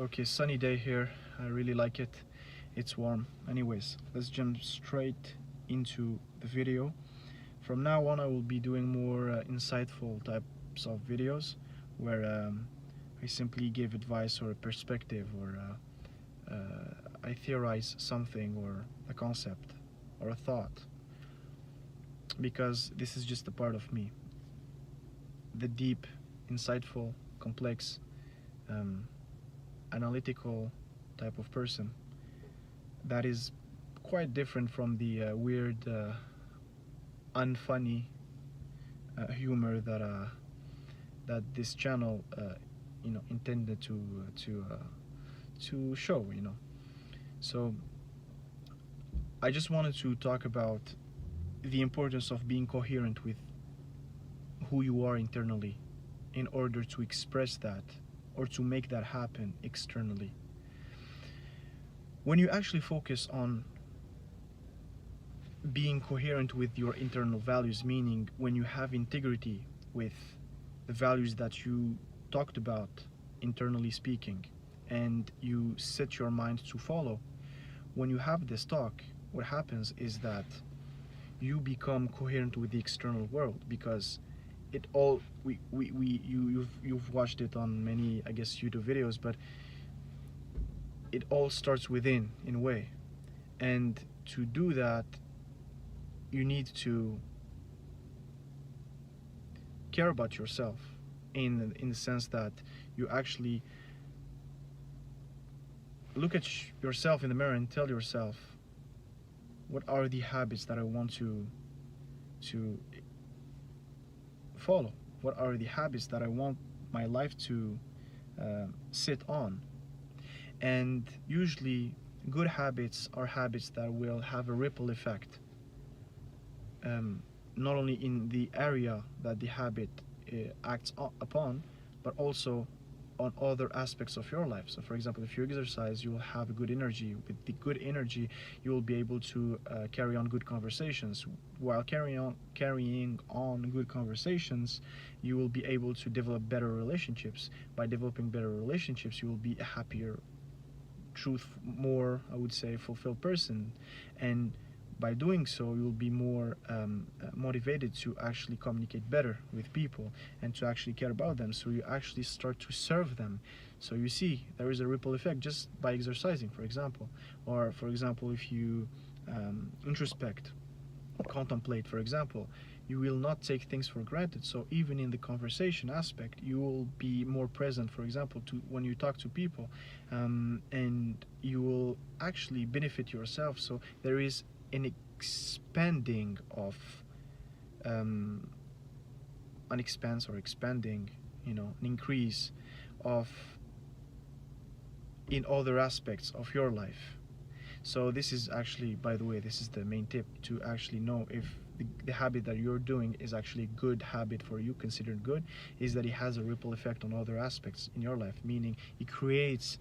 Okay, sunny day here. I really like it. It's warm. Anyways, let's jump straight into the video. From now on, I will be doing more insightful types of videos where I simply give advice or a perspective or I theorize something or a concept or a thought because this is just a part of me. The deep, insightful, complex, um, analytical type of person that is quite different from the weird, unfunny humor that this channel, intended to show. So I just wanted to talk about the importance of being coherent with who you are internally in order to express that or to make that happen externally. When you actually focus on being coherent with your internal values, meaning when you have integrity with the values that you talked about, internally speaking, and you set your mind to follow, when you have this talk, what happens is that you become coherent with the external world because it all you've watched it on many, I guess, YouTube videos, but it all starts within in a way. And to do that, you need to care about yourself in the sense that you actually look at yourself in the mirror and tell yourself, what are the habits that I want to follow? What are the habits that I want my life to sit on? And usually good habits are habits that will have a ripple effect, not only in the area that the habit acts upon, but also on other aspects of your life. So for example, if you exercise, you will have a good energy. With the good energy, you will be able to carry on good conversations. While carrying on good conversations, you will be able to develop better relationships. By developing better relationships, you will be a happier, more, I would say, fulfilled person. And by doing so, you will be more motivated to actually communicate better with people and to actually care about them. So you actually start to serve them. So you see, there is a ripple effect just by exercising, for example. Or for example, if you introspect, contemplate, for example, you will not take things for granted. So even in the conversation aspect, you will be more present, for example, to when you talk to people, and you will actually benefit yourself. So there is an expanding of an expanse or expanding, an increase of in other aspects of your life. So this is actually, by the way, this is the main tip to actually know if the habit that you're doing is actually a good habit for you, considered good, is that it has a ripple effect on other aspects in your life, meaning it creates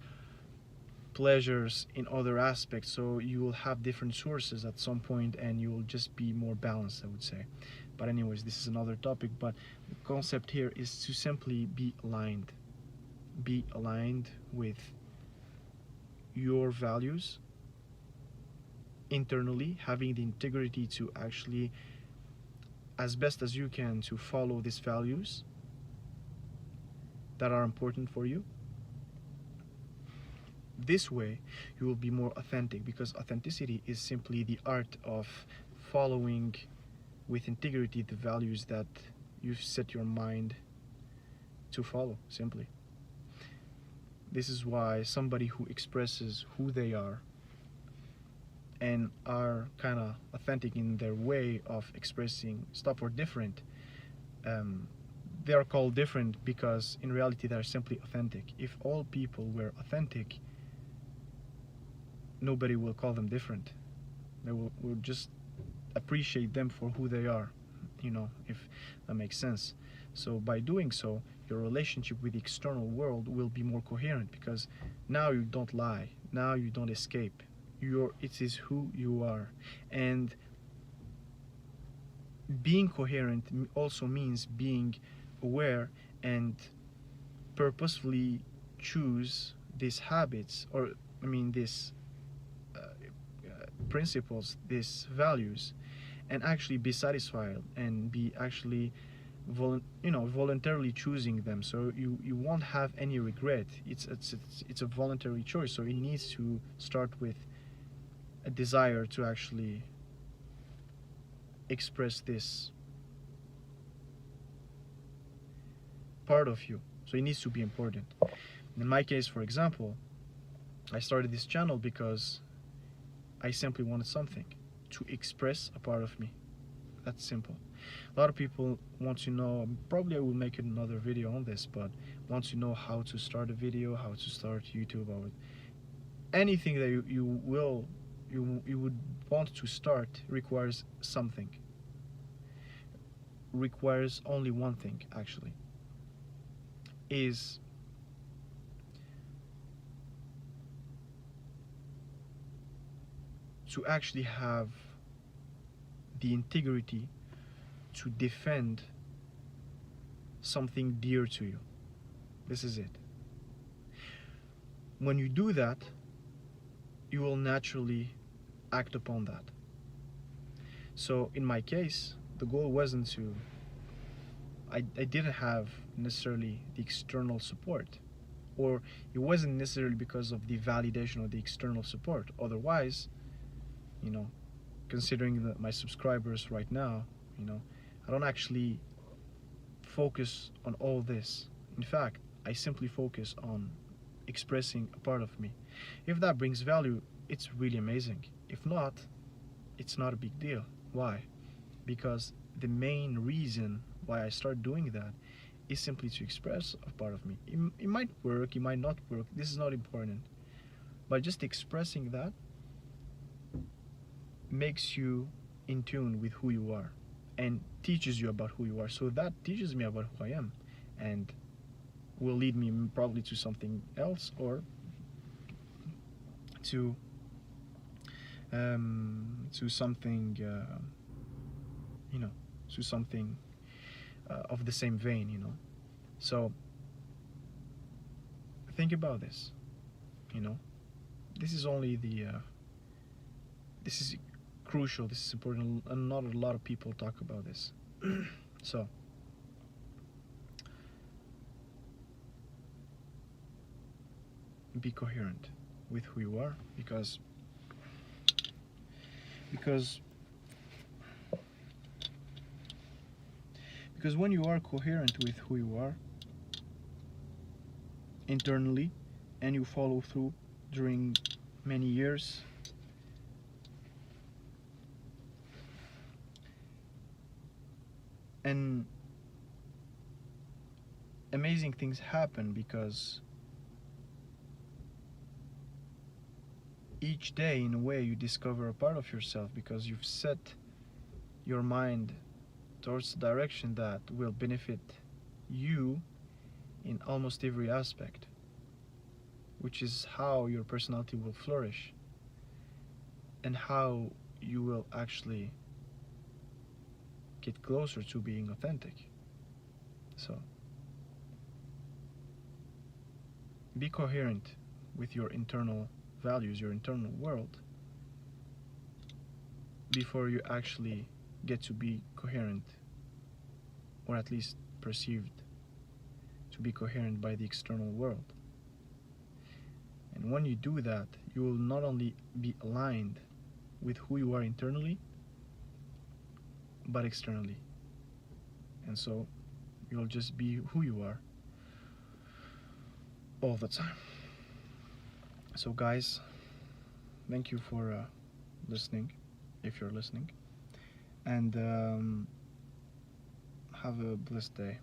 pleasures in other aspects, so you will have different sources at some point and you will just be more balanced, I would say. But anyways, this is another topic, but the concept here is to simply be aligned with your values internally, having the integrity to actually, as best as you can, to follow these values that are important for you. This way you will be more authentic, because authenticity is simply the art of following with integrity the values that you've set your mind to follow, simply. This is why somebody who expresses who they are and are kind of authentic in their way of expressing stuff or different, they are called different because in reality they are simply authentic. If all people were authentic, nobody will call them different. They will just appreciate them for who they are, if that makes sense. So by doing so, your relationship with the external world will be more coherent, because now you don't lie, now you don't escape. It is who you are. And being coherent also means being aware and purposefully choose these habits, or I mean these principles, these values, and actually be satisfied and be actually voluntarily choosing them. So you won't have any regret. It's a voluntary choice. So it needs to start with a desire to actually express this part of you. So it needs to be important. In my case, for example, I started this channel because I simply wanted something to express a part of me. That's simple. A lot of people want to know, probably I will make another video on this, but want to know how to start a video, how to start YouTube, or anything that you would want to start requires something. Requires only one thing, actually, is to actually have the integrity to defend something dear to you. This is it. When you do that, you will naturally act upon that. So in my case, the goal wasn't to, I didn't have necessarily the external support, or it wasn't necessarily because of the validation of the external support. Otherwise, considering my subscribers right now, I don't actually focus on all this. In fact, I simply focus on expressing a part of me. If that brings value, it's really amazing. If not, it's not a big deal. Why? Because the main reason why I start doing that is simply to express a part of me. It might work, it might not work, this is not important. But just expressing that makes you in tune with who you are and teaches you about who you are. So that teaches me about who I am and will lead me probably to something else, or to something to something of the same vein. So think about this. This is only the this is crucial, this is important, and not a lot of people talk about this. So be coherent with who you are, because when you are coherent with who you are internally, and you follow through during many years, and amazing things happen, because each day, in a way, you discover a part of yourself, because you've set your mind towards the direction that will benefit you in almost every aspect, which is how your personality will flourish and how you will actually get closer to being authentic. So be coherent with your internal values, your internal world, before you actually get to be coherent, or at least perceived to be coherent by the external world. And when you do that, you will not only be aligned with who you are internally, but externally. And so you'll just be who you are all the time. So guys, thank you for listening, if you're listening, and have a blessed day.